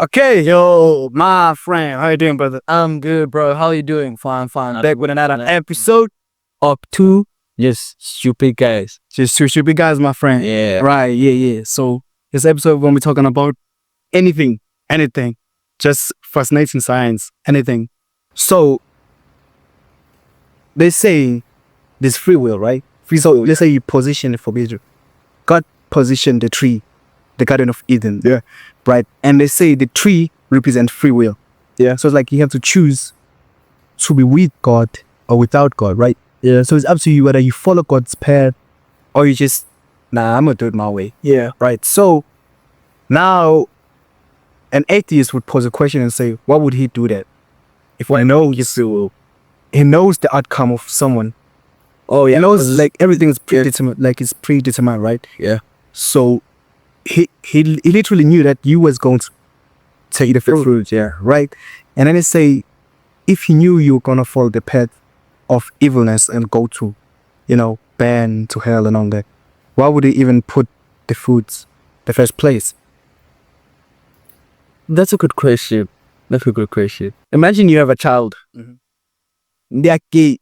Okay, yo, my friend, how you doing, brother? I'm good, bro. How you doing? Fine. Back with another episode of two Just stupid guys. just two stupid guys, my friend. Yeah. Right, yeah. So this episode we're gonna be talking about anything, just fascinating science, anything. So they say there's free will, right? So let's say you position it for Israel. God positioned the tree, the Garden of Eden. Yeah. Right? And they say the tree represents free will. Yeah. So it's like you have to choose to be with God or without God, right? Yeah. So it's up to you whether you follow God's path or you just, I'm gonna do it my way. Yeah. Right? So now an atheist would pose a question and say, why would he do that? If I know he knows the outcome of someone. Oh yeah. He knows like everything is predetermined, like it's predetermined, right? Yeah. So he literally knew that you was going to take the fruit, yeah, right? And then they say, if he knew you were gonna follow the path of evilness and go to, ban to hell and all that, why would he even put the foods the first place? That's a good question. Imagine you have a child. They are gay.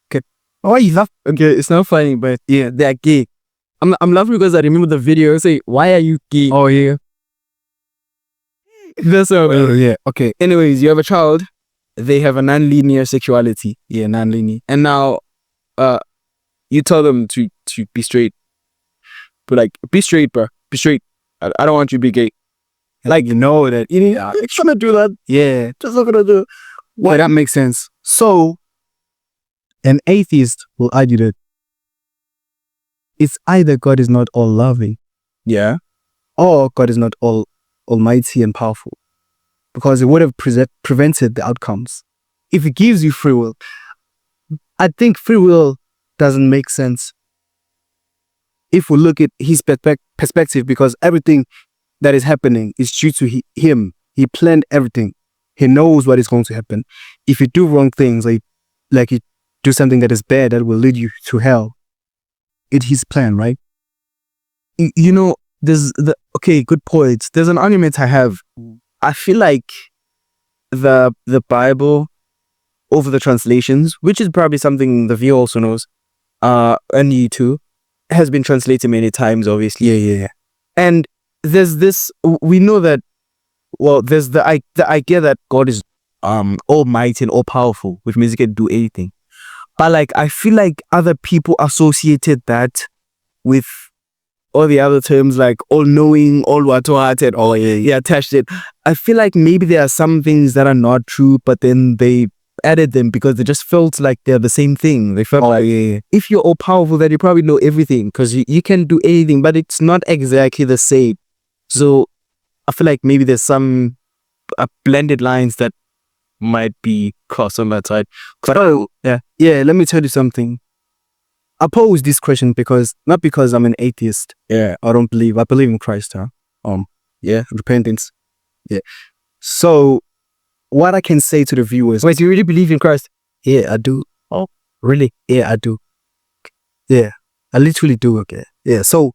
Okay. Why you laugh? Okay, it's not funny, but Yeah, they are gay. I'm laughing because I remember the video. Say, why are you gay? Oh yeah. That's so. Yeah. Okay. Anyways, you have a child. They have a non-linear sexuality, Yeah, non-linear. and now, you tell them to be straight. But like, be straight, bro. Be straight. I don't want you to be gay. Like you know that. You're trying to do that. Yeah. Just not gonna do. Well, that makes sense. So, an atheist will argue that it's either God is not all loving Yeah. or God is not all almighty and powerful, because it would have prevented the outcomes. If He gives you free will, I think free will doesn't make sense if we look at His perspective, because everything that is happening is due to Him. He planned everything. He knows what is going to happen. If you do wrong things, like you do something that is bad that will lead you to hell, it's His plan, right? There's good points. There's an argument I have. I feel like the Bible over the translations, which is probably something the viewer also knows, and you too, has been translated many times, obviously. Yeah. And there's this, we know that, there's the idea that God is almighty and all powerful, which means He can do anything. But like, I feel like other people associated that with all the other terms like all-knowing, all-hearted, attached it. I feel like maybe there are some things that are not true, but then they added them because they just felt like they're the same thing. They felt if you're all-powerful, then you probably know everything because you can do anything, but it's not exactly the same. So I feel like maybe there's some blended lines that might be crossed on that side. But let me tell you something. I pose this question not because I'm an atheist. yeah, I believe in Christ. Repentance. Yeah. So what I can say to the viewers. wait, you really believe in Christ? Yeah, I do. Oh, really? Yeah, I do. Yeah, I literally do. Okay. Yeah. So,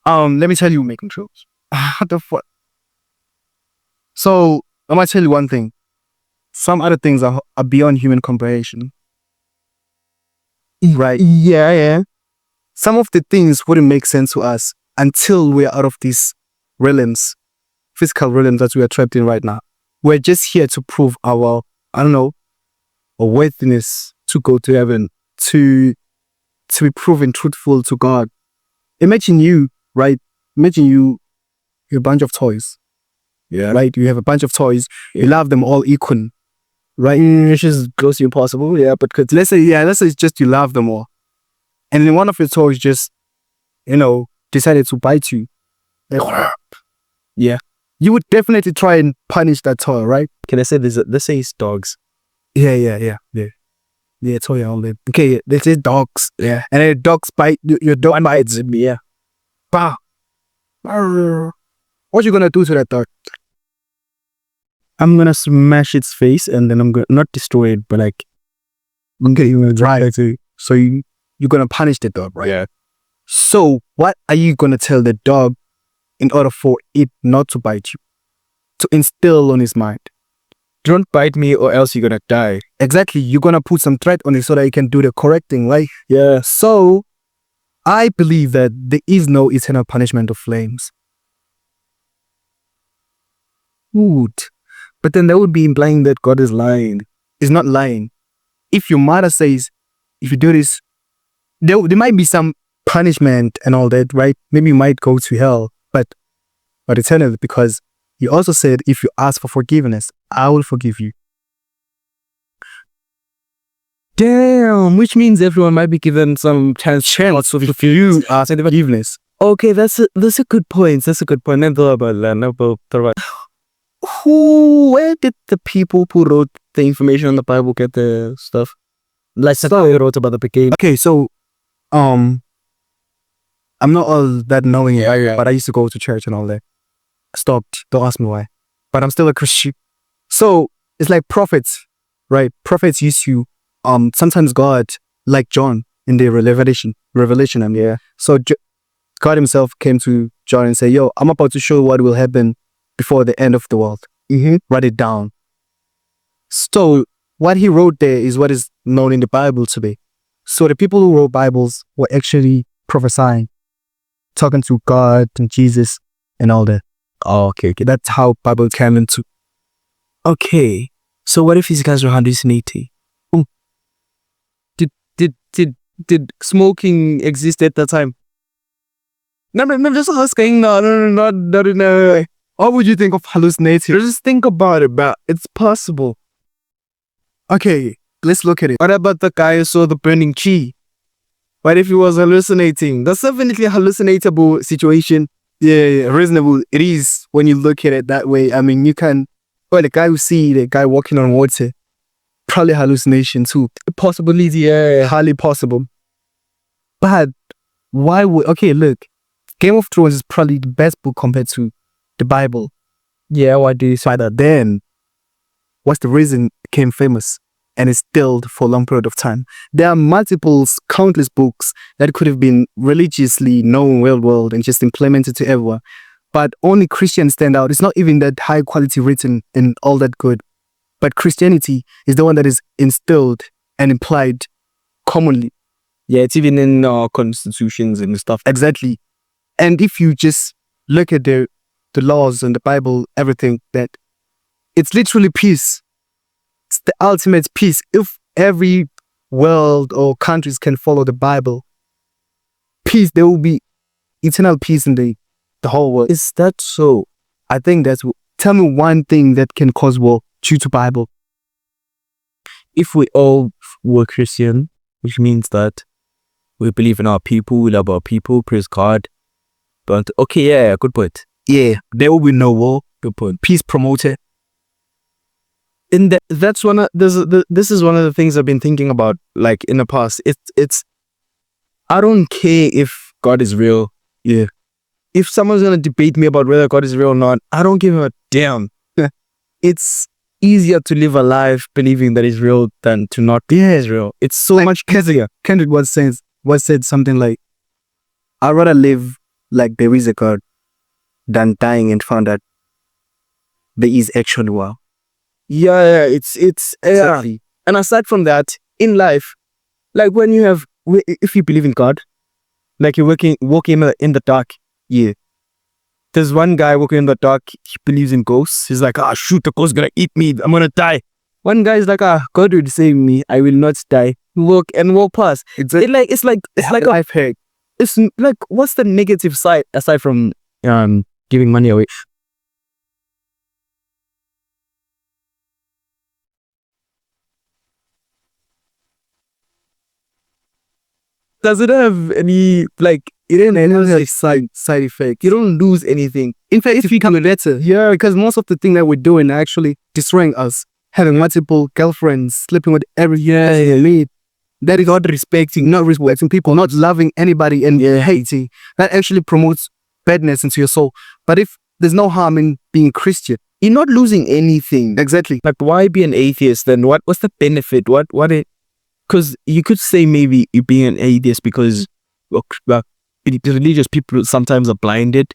let me tell you, making truths. What the fuck? So I might tell you one thing. Some other things are beyond human comprehension. Right? Yeah. Some of the things wouldn't make sense to us until we're out of these realms, physical realms that we are trapped in right now. We're just here to prove our worthiness to go to heaven, to be proven truthful to God. Imagine you, right? Imagine you're a bunch of toys. Yeah. Right? You have a bunch of toys. You love them all equal. Right? Which is close to impossible. Yeah, but let's say it's just you love them all. And then one of your toys just, decided to bite you. Yeah. You would definitely try and punish that toy, right? Can I say this? Let's say it's dogs. Yeah. Yeah, toy all that. Okay, they say dogs. Yeah. And then dogs bite, your dog bites. Yeah. Bah. What you gonna do to that dog? I'm gonna smash its face and then I'm gonna not destroy it, but like I'm gonna drive it. So you're gonna punish the dog, right? Yeah. So what are you gonna tell the dog in order for it not to bite you, to instill on his mind. Don't bite me or else you're gonna die. Exactly. You're going to put some threat on it so that you can do the correct thing, right? Yeah. So I believe that there is no eternal punishment of flames. Good. But then that would be implying that God is lying. It's not lying. If your mother says, if you do this, there might be some punishment and all that, right? Maybe you might go to hell, but eternally, because he also said, if you ask for forgiveness, I will forgive you. Damn, which means everyone might be given some chance If you ask for forgiveness. Okay, that's a good point. That's a good point. Never thought about that. Never thought about. Where did the people who wrote the information on the Bible get the stuff? Like they wrote about the beginning. Okay, so I'm not all that knowing it, but I used to go to church and all that. I stopped. Don't ask me why. But I'm still a Christian. So it's like prophets, right? Prophets used to sometimes God, like John in the Revelation. So God himself came to John and said, yo, I'm about to show you what will happen before the end of the world. Write it down. So what he wrote there is what is known in the Bible today. So the people who wrote Bibles were actually prophesying, talking to God and Jesus and all that. Oh, okay. That's how Bible came into. Okay. So what if these guys were hallucinating? Did smoking exist at that time? No, I'm just asking. No. What would you think of hallucinating? Just think about it, but it's possible. Okay, let's look at it. What about the guy who saw the burning tree? What if he was hallucinating? That's definitely a hallucinatable situation. Yeah, reasonable. It is when you look at it that way. I mean, you can. Well, the guy who see the guy walking on water, probably hallucination too. Possibility, yeah. Highly possible. But why would? Okay, look, Game of Thrones is probably the best book compared to the Bible. Yeah, why do you say that? Then, what's the reason it became famous and is still for a long period of time? There are countless books that could have been religiously known world and just implemented to everyone. But only Christians stand out. It's not even that high quality written and all that good. But Christianity is the one that is instilled and implied commonly. Yeah, it's even in our constitutions and stuff. Exactly. And if you just look at the laws and the Bible, everything, that it's literally peace. It's the ultimate peace. If every world or countries can follow the Bible, peace, there will be eternal peace in the whole world. Is that so? I think that's. Tell me one thing that can cause war due to Bible. If we all were Christian, which means that we believe in our people, we love our people, praise God. But okay, yeah, good point. Yeah, there will be no war. Good point. Peace promoted. And that's one of this is one of the things I've been thinking about, like in the past. It's I don't care if God is real. Yeah. If someone's gonna debate me about whether God is real or not, I don't give a damn. It's easier to live a life believing that he's real than to not be real. It's so like much easier. Kendrick once said something like, I'd rather live like there is a God than dying and found that there is actually one. Yeah, it's Exactly. And aside from that, in life, like if you believe in God, like you're walking in the dark. Yeah. There's one guy walking in the dark, he believes in ghosts. He's like, shoot, the ghost's gonna eat me, I'm gonna die. One guy's like, God will save me, I will not die. Walk past. Exactly. It's like a life hack. It's like, what's the negative side aside from giving money away? Does it have any, like, It didn't have side effect. you don't lose anything? In fact, if you become better, yeah, because most of the things that we're doing are actually destroying us. Having multiple girlfriends, sleeping with every lead. That is not respecting people, not loving anybody and hating. That actually promotes badness into your soul. But if there's no harm in being Christian, You're not losing anything. exactly. Like, why be an atheist then? What's the benefit? Because you could say maybe you being an atheist because religious people sometimes are blinded,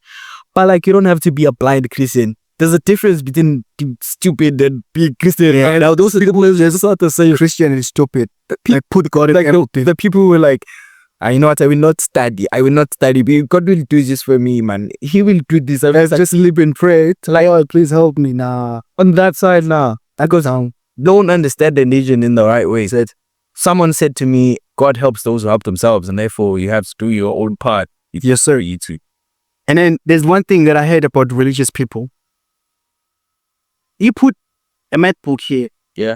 But like, you don't have to be a blind Christian. There's a difference between being stupid and being Christian. Yeah. Now those people who just not to say Christian is stupid. Like put God in like the people who were like, you know what, I will not study. But God will do this for me, man. He will do this. Let's just live and pray. Like, oh, please help me. Nah. On that side, nah. That goes down. Don't understand the religion in the right way. Someone said to me, God helps those who help themselves, and therefore you have to do your own part. Yes, sir. You too. And then there's one thing that I heard about religious people. You put a math book here. Yeah.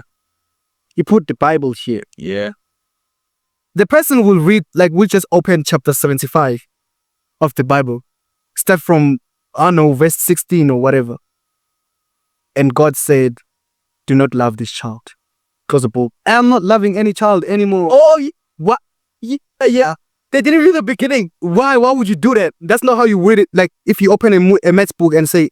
You put the Bible here. Yeah. The person will read, like, we'll just open chapter 75 of the Bible. Start from, I don't know, verse 16 or whatever. And God said, do not love this child. Close the book. I'm not loving any child anymore. Oh, what? Yeah. They didn't read the beginning. Why would you do that? That's not how you read it. Like, if you open a math book and say,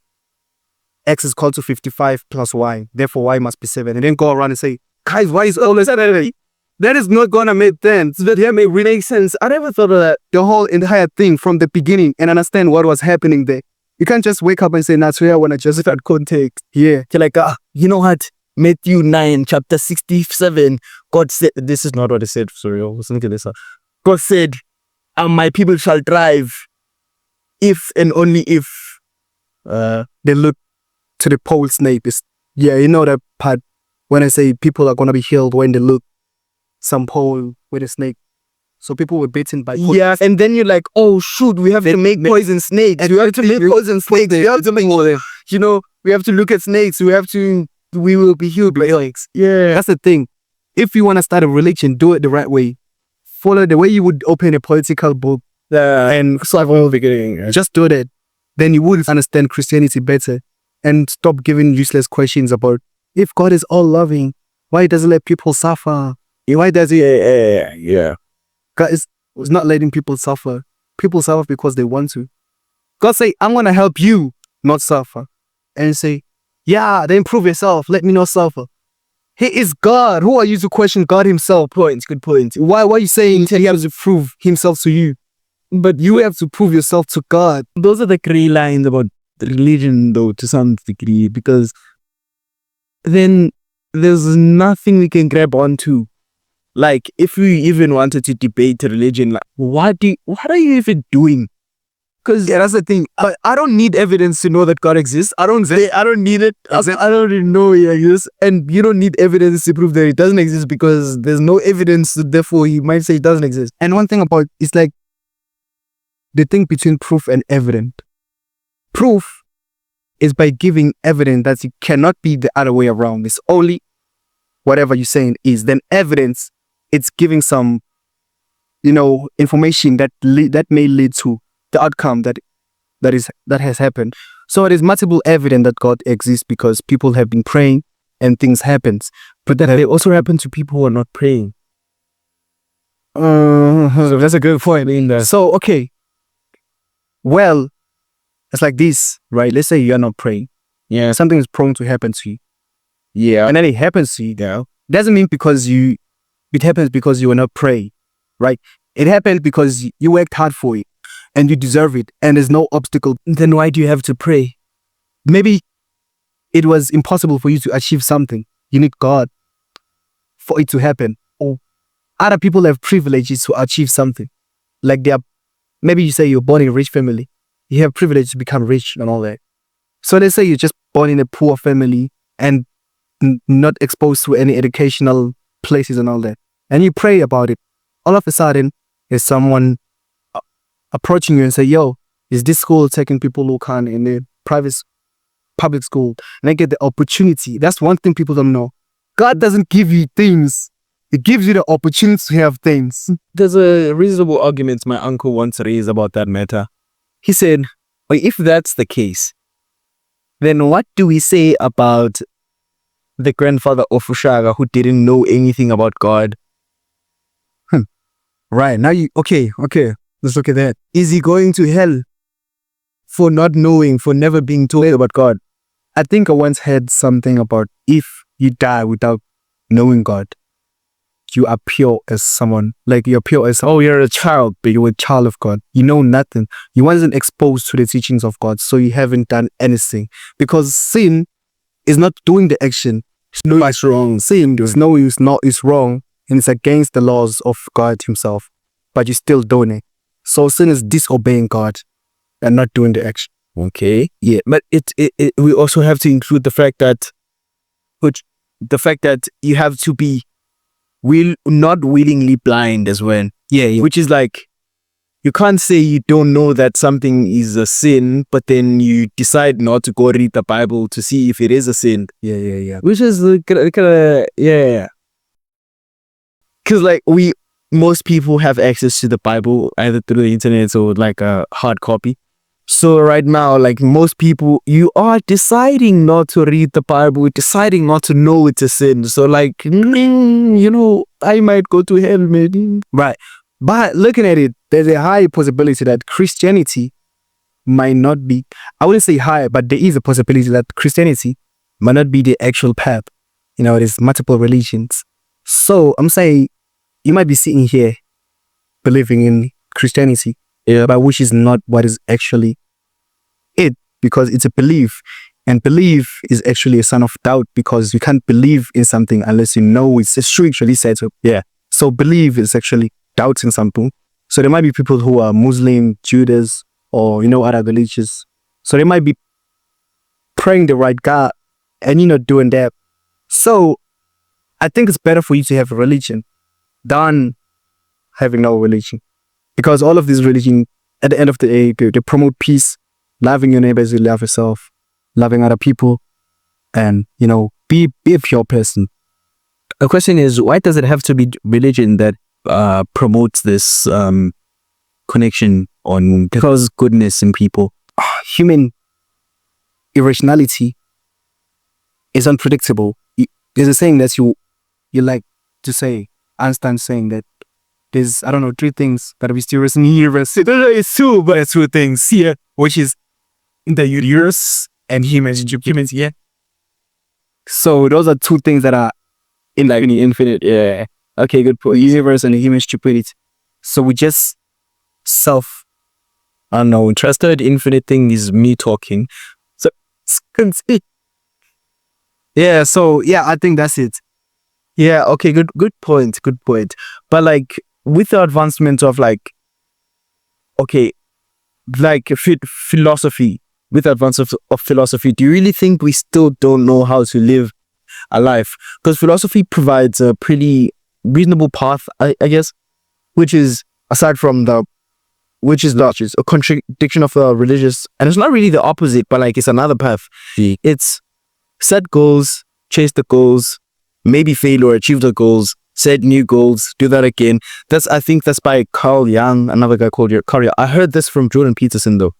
X is equal to 55 plus Y, therefore Y must be 7. And then go around and say, guys, Y is always 7. That is not gonna make sense. That may really make sense. I never thought of that. The whole entire thing from the beginning and understand what was happening there. You can't just wake up and say, nah, so I want to justify context. Yeah. You're like, you know what? Matthew 9, chapter 67, God said, this is not what he said. Sorry, I was looking at this. God said, my people shall thrive if and only if they look to the pole snake. Yeah, you know that part when I say people are going to be healed when they look some pole with a snake. So people were bitten by poison. Yeah, and then you're like, oh shoot, we have to make poison snakes. And we have to make poison snakes. We have to make all them. You know, we have to look at snakes. We will be healed by snakes. Yeah. That's the thing. If you want to start a religion, do it the right way. Follow the way you would open a political book. And survival beginning. Just do that. Then you would understand Christianity better. And stop giving useless questions about, if God is all loving, why does he let people suffer? Why does he? Yeah. God is not letting people suffer. People suffer because they want to. God say, I'm going to help you not suffer. And say, yeah, then prove yourself. Let me not suffer. He is God. Who are you to question God himself? Good point. Why are you saying he has to prove himself to you? But you have to prove yourself to God. Those are the gray lines about religion, though, to some degree, because then there's nothing we can grab onto. Like, if we even wanted to debate religion, like, what are you even doing? Because yeah, that's the thing. I don't need evidence to know that God exists. I don't need it. I don't even know he exists. And you don't need evidence to prove that it doesn't exist, because there's no evidence, therefore he might say it doesn't exist. And one thing about it's like the thing between proof and evidence. Proof is by giving evidence that it cannot be the other way around. It's only whatever you're saying is. Then evidence, it's giving some, information that may lead to the outcome that has happened. So it is multiple evidence that God exists because people have been praying and things happen. But that it also happened to people who are not praying. So that's a good point. So, okay. Well, it's like this, right? Let's say you're not praying. Yeah. Something is prone to happen to you. Yeah. And then it happens to you now. Doesn't mean it happens because you were not praying, right? It happened because you worked hard for it and you deserve it and there's no obstacle. Then why do you have to pray? Maybe it was impossible for you to achieve something. You need God for it to happen. Or other people have privileges to achieve something. Like maybe you say you're born in a rich family. You have privilege to become rich and all that. So let's say you're just born in a poor family and not exposed to any educational places and all that. And you pray about it. All of a sudden, there's someone approaching you and say, yo, is this school taking people who can't in the public school? And they get the opportunity. That's one thing people don't know. God doesn't give you things. It gives you the opportunity to have things. There's a reasonable argument my uncle once raised about that matter. He said, well, if that's the case, then what do we say about the grandfather of Ushaga who didn't know anything about God? Right. Now okay. Let's look at that. Is he going to hell for not knowing, for never being told about God? I think I once heard something about if you die without knowing God, you are pure as someone. Like you're pure as Oh, you're a child. but you're a child of God. You know nothing. You wasn't exposed to the teachings of God, so you haven't done anything. Because sin is not doing the action. No, it's wrong. Sin is no, it's wrong, and it's against the laws of God Himself. But you're still doing it. So sin is disobeying God and not doing the action. Okay. Yeah. But we also have to include the fact that you have to be not willingly blind as well. Yeah. Which is like, you can't say you don't know that something is a sin, but then you decide not to go read the Bible to see if it is a sin. Yeah. Which is yeah. Because like most people have access to the Bible either through the internet or like a hard copy. So right now, like most people, you are deciding not to read the Bible, deciding not to know it's a sin. So like, I might go to hell, maybe. Right. But looking at it, there's a high possibility that Christianity might not be, I wouldn't say high, but there is a possibility that Christianity might not be the actual path. There's multiple religions. So I'm saying you might be sitting here believing in Christianity, but which is not what is actually it, because it's a belief. And belief is actually a sign of doubt, because you can't believe in something unless you know it's actually said so. Yeah. So belief is actually doubting something. So there might be people who are Muslim, Judas, or other religions. So they might be praying the right God and you're not doing that. So I think it's better for you to have a religion than having no religion. Because all of these religions, at the end of the day, they promote peace, loving your neighbor as you love yourself, loving other people, and, be a pure person. The question is, why does it have to be religion that promotes this connection on because goodness in people? Human irrationality is unpredictable. There's a saying that you like to say, Einstein saying that there's, I don't know, 3 things that are mysterious in the universe. It's two, but it's 2 things here, which is the universe and humans, yeah. So those are 2 things that are infinite, yeah. Okay, good point. The universe and the human stupidity. So we just I don't know, trusted infinite thing is me talking. So yeah, so yeah, I think that's it. Yeah, okay, good point. But like with the advancement of philosophy, with the advance of philosophy, do you really think we still don't know how to live a life? Because philosophy provides a pretty reasonable path, I guess, which is aside from which is a contradiction of the religious, and it's not really the opposite, but like it's another path. It's set goals, chase the goals, maybe fail or achieve the goals, set new goals, do that again. I think that's by Carl Jung, another guy called Carl Jung. I heard this from Jordan Peterson though.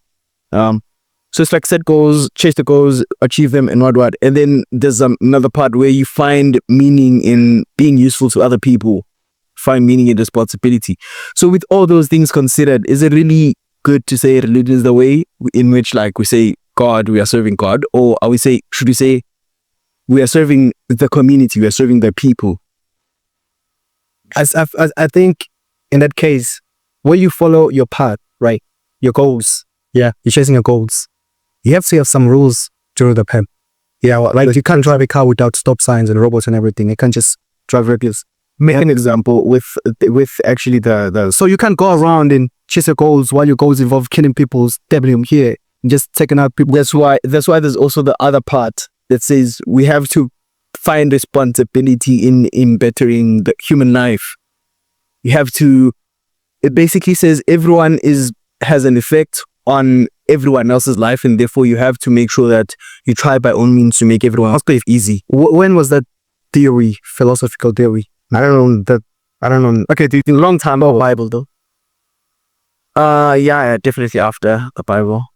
So it's like set goals, chase the goals, achieve them, and what. And then there's another part where you find meaning in being useful to other people, find meaning in responsibility. So with all those things considered, is it really good to say religion is the way in which we say God, we are serving God? Or should we say we are serving the community, we are serving the people? As I think in that case, when you follow your path, right, your goals, you're chasing your goals, you have to have some rules through the path. Yeah, like you can't drive a car without stop signs and robots and everything. You can't just drive regulars. Make an example with actually so you can't go around and chase your goals while your goals involve killing people, stabbing them here, and just taking out people. That's why there's also the other part that says we have to find responsibility in bettering the human life. You have to. It basically says everyone has an effect on everyone else's life, and therefore you have to make sure that you try by all means to make everyone else's life easy. When was that theory, philosophical theory? I don't know. Okay, a long time ago, Bible though. Yeah, definitely after the Bible.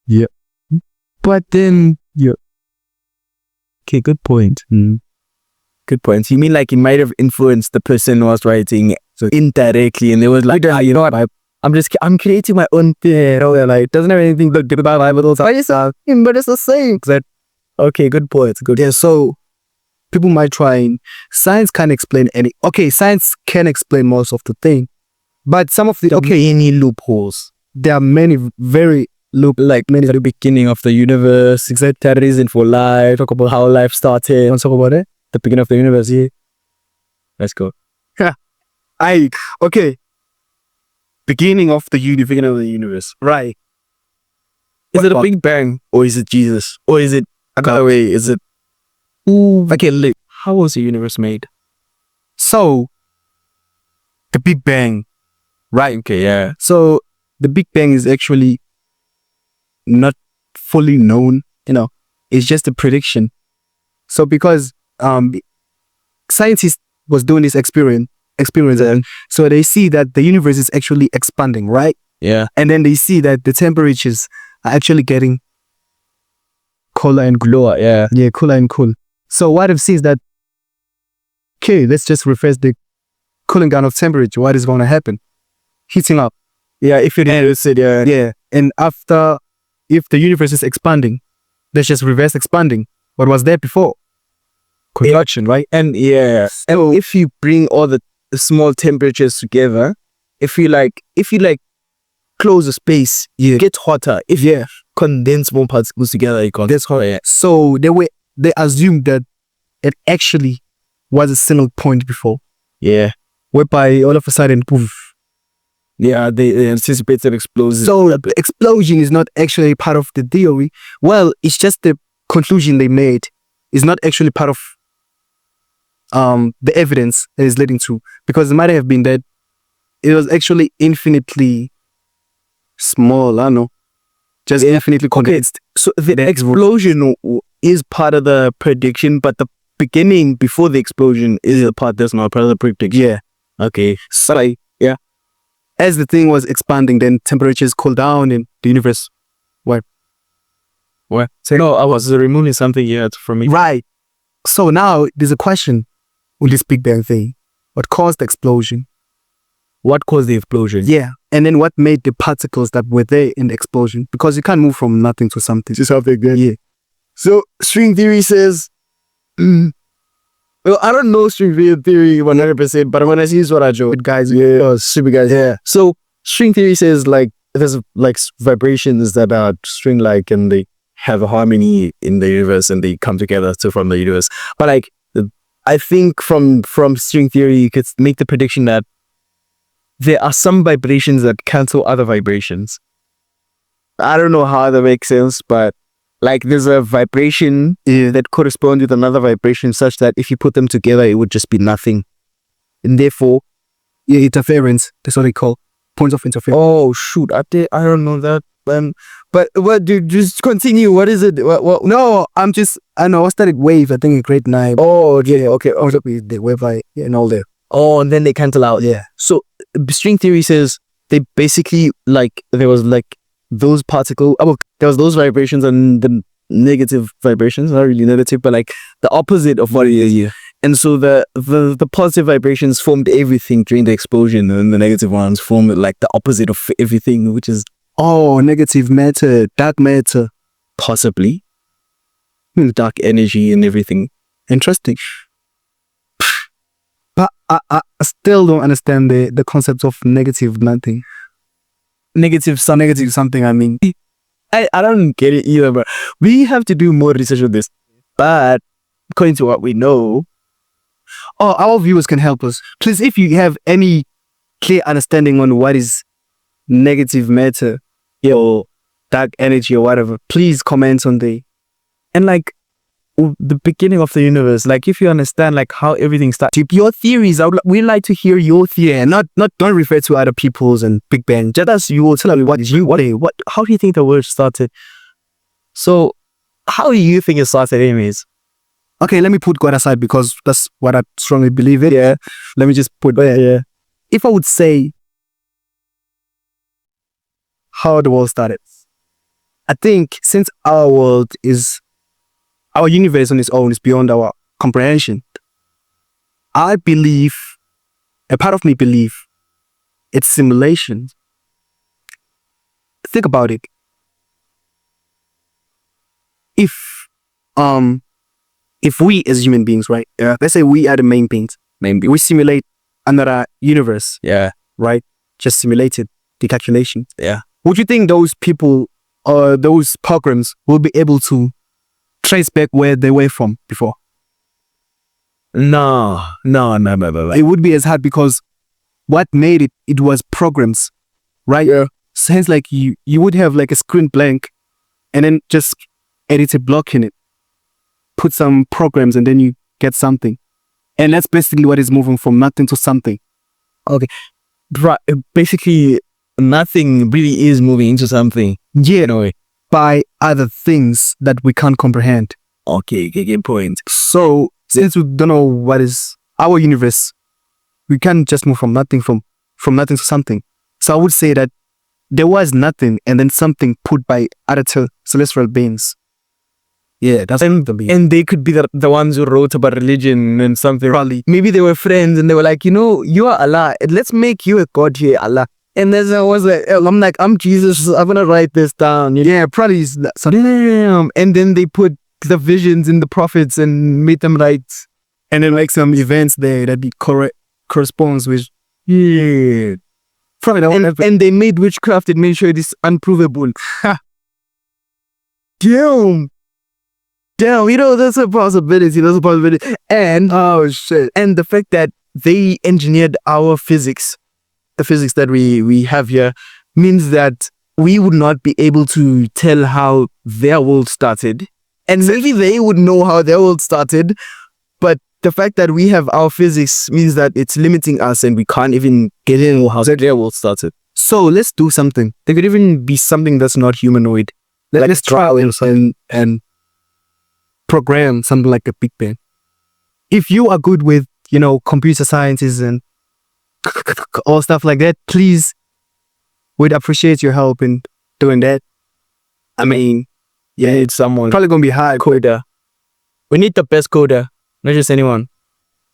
Yeah. But then, yeah. Okay, good point. Good point. You mean like it might have influenced the person who was writing indirectly, and they was like, you know what, I'm creating my own theory. Like, it doesn't have anything to do with the Bible. But it's the same. Okay, good point. Good. Yeah, so people might try and science can't explain any. Okay, science can explain most of the thing, but some of the any loopholes. there are many very Many at the beginning of the universe, exact reason for life. Talk about how life started. Want to talk about it? The beginning of the universe. Yeah. Let's go. Okay. Beginning of the universe. Right. Is it a Big Bang or is it Jesus or is it another way? Is it? Okay, look. How was the universe made? So the Big Bang. Right. Okay. Yeah. So the Big Bang is actually not fully known, it's just a prediction. So because scientists was doing this experiment, so they see that the universe is actually expanding, right? Yeah. And then they see that the temperatures are actually getting cooler and cooler. Yeah. Yeah, cooler and cool. So what they've seen is that, okay, let's just reverse the cooling down of temperature. What is going to happen? Heating up. Yeah. If you didn't say Yeah. And if the universe is expanding, let's just reverse expanding what was there before. Contraction, right? And yeah. So if you bring all the small temperatures together, if you close a space, yeah, get hotter. If you condense more particles together, you can. That's hotter. So they assumed that it actually was a single point before. Yeah. Whereby all of a sudden, poof. Yeah, they anticipated explosion. So the explosion is not actually part of the theory. Well, it's just the conclusion they made. It's not actually part of the evidence that is leading to, because it might have been that it was actually infinitely small. I don't know, just infinitely condensed. So the explosion is part of the prediction, but the beginning before the explosion is a part that's not part of the prediction. Yeah. Okay. So as the thing was expanding, then temperatures cooled down in the universe. What? So, no, I was removing something here from me. Right. So now there's a question with this Big Bang thing. What caused the explosion? What caused the explosion? Yeah. And then what made the particles that were there in the explosion? Because you can't move from nothing to something. Just something good. Yeah. So string theory says, well, I don't know string theory 100%, but when I see what I draw, Guys, super guys. Yeah. So string theory says there's vibrations that are string and they have a harmony in the universe and they come together to form the universe. But I think from string theory, you could make the prediction that there are some vibrations that cancel other vibrations. I don't know how that makes sense, but there's a vibration that corresponds with another vibration such that if you put them together, it would just be nothing. And therefore, interference. That's what they call points of interference. Oh, shoot. I don't know that. But what, dude, just continue. What is it? What? No, I studied wave, I think in grade 9. Oh, yeah, okay. Oh, the wave and all that. Oh, and then they cancel out. Yeah. So string theory says they basically there was those particles, there was those vibrations and the negative vibrations, not really negative, but the opposite of what it is. Yeah. And so the positive vibrations formed everything during the explosion, and the negative ones formed the opposite of everything, which is negative matter, dark matter, possibly dark energy and everything. Interesting. But I still don't understand the concept of negative nothing. Negative something, I mean. I don't get it either, but we have to do more research on this. But according to what we know, our viewers can help us. Please, if you have any clear understanding on what is negative matter or dark energy or whatever, please comment on the beginning of the universe. If you understand how everything starts, your theories, we'd like to hear your theory, and don't refer to other people's and Big Bang. Just as you will tell me how do you think the world started? So how do you think it started anyways? Okay, let me put God aside because that's what I strongly believe in. Yeah. Let me just put if I would say how the world started, I think since our universe on its own is beyond our comprehension, I believe, a part of me believe, it's simulation. Think about it. If if we as human beings, right? Let's say we are the main beings. Maybe. We simulate another universe, Yeah. right? Just simulated the calculation. Yeah. Would you think those people or those programs will be able to trace back where they were from before? No. It would be as hard because what made it was programs, right? Yeah. So hence, like you would have like a screen blank and then just edit a block in it, put some programs and then you get something. And that's basically what is moving from nothing to something. Okay. Basically, nothing really is moving into something. Yeah, In a way. by other things that we can't comprehend. Okay, good point. So since we don't know what is our universe, we can't just move from nothing from nothing to something. So I would say that there was nothing and then something put by other celestial beings. Yeah, that's the being. And they could be the ones who wrote about religion and something. Probably. Maybe they were friends and they were like, you are Allah. Let's make you a god here, Allah. And then I was like, I'm like, I'm Jesus. I'm going to write this down. Yeah, probably. So Damn. And then they put the visions in the prophets and made them write. and then like some events there that be corresponds with. Yeah. Probably that one. And they made witchcraft and made sure it is unprovable. Damn. That's a possibility. And Oh shit. and the fact that they engineered our physics, the physics that we have here, means that we would not be able to tell how their world started. And maybe they would know how their world started, but the fact that we have our physics means that it's limiting us and we can't even get in how their world started. So let's do something. There could even be something that's not humanoid. Let's try and program something like a Big Bang. If you are good with, computer sciences and all stuff like that, please, we'd appreciate your help in doing that. I mean, Yeah, it's someone. probably gonna be hard. Coder. We need the best coder, not just anyone.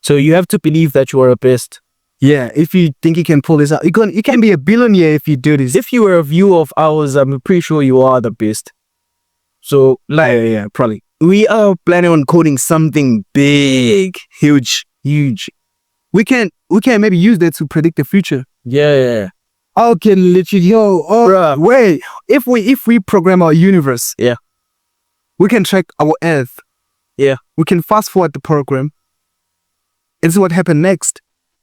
So you have to believe that you are a best. Yeah, if you think you can pull this out, you can be a billionaire if you do this. If you were a viewer of ours, I'm pretty sure you are the best. So Yeah, probably. we are planning on coding something big, huge. We can maybe use that to predict the future. Yeah. Okay, literally, Bruh. wait. If we program our universe, Yeah. we can track our Earth. Yeah. We can fast forward the program. And see what happened next.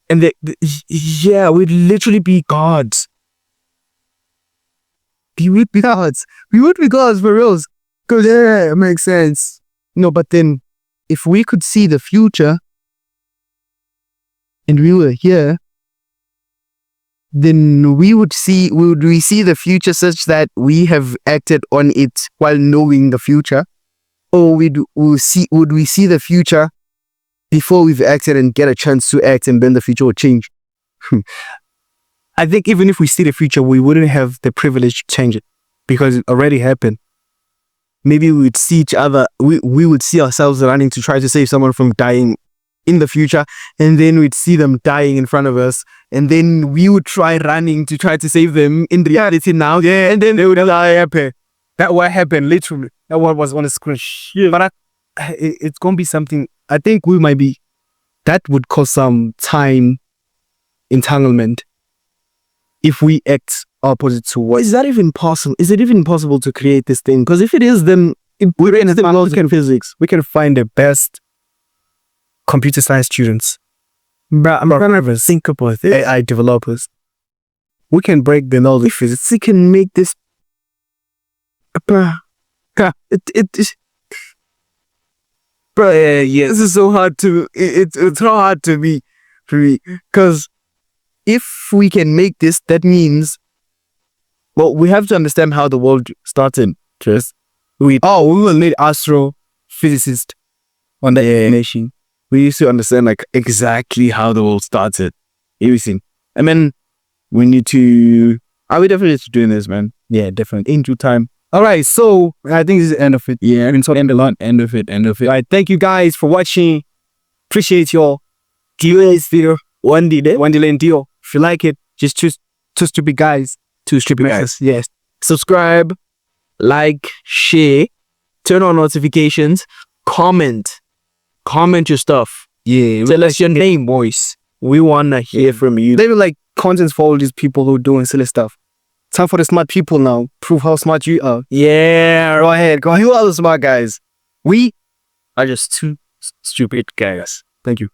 And we'd literally be gods. We would be gods. We would be gods for reals. Because it makes sense. No, but then If we could see the future and we were here, then we would see the future such that we have acted on it while knowing the future? Or would we see the future before we've acted and get a chance to act and then the future will change? I think even if we see the future, we wouldn't have the privilege to change it because it already happened. Maybe we would see each other, we would see ourselves running to try to save someone from dying in the future, and then we'd see them dying in front of us, and then we would try running to try to save them in reality now, yeah, and then they would die happy. That what happened, literally. That what was on the screen. Shit. But it's gonna be something, I think that would cause some time entanglement if we act opposite to what. Is that even possible? Is it even possible to create this thing? Because if it is, then we're in physics. We can find the best computer science students. But I'm trying to think about it. AI developers. We can break the knowledge physics. We can make this. Bruh. Yeah. This is so hard to. It's so hard to me, for me, because if we can make this, that means. Well, we have to understand how the world started. Just we will need astrophysicists on the nation. We used to understand like exactly how the world started. Everything. I mean, we need to. Are we definitely doing this, man? Yeah, definitely. In due time. All right, so I think this is the end of it. Yeah, end of it. All right, thank you guys for watching. Appreciate y'all. This video. One delay and deal. If you like it, just choose two stupid guys. Yes. Subscribe, like, share, turn on notifications, comment. comment your stuff. Yeah. Tell us your name, boys. We wanna hear from you. They were like contents for all these people who are doing silly stuff. Time for the smart people now. Prove how smart you are. Yeah. Go ahead. Go ahead. Who are the smart guys? We Are just two stupid guys. Thank you.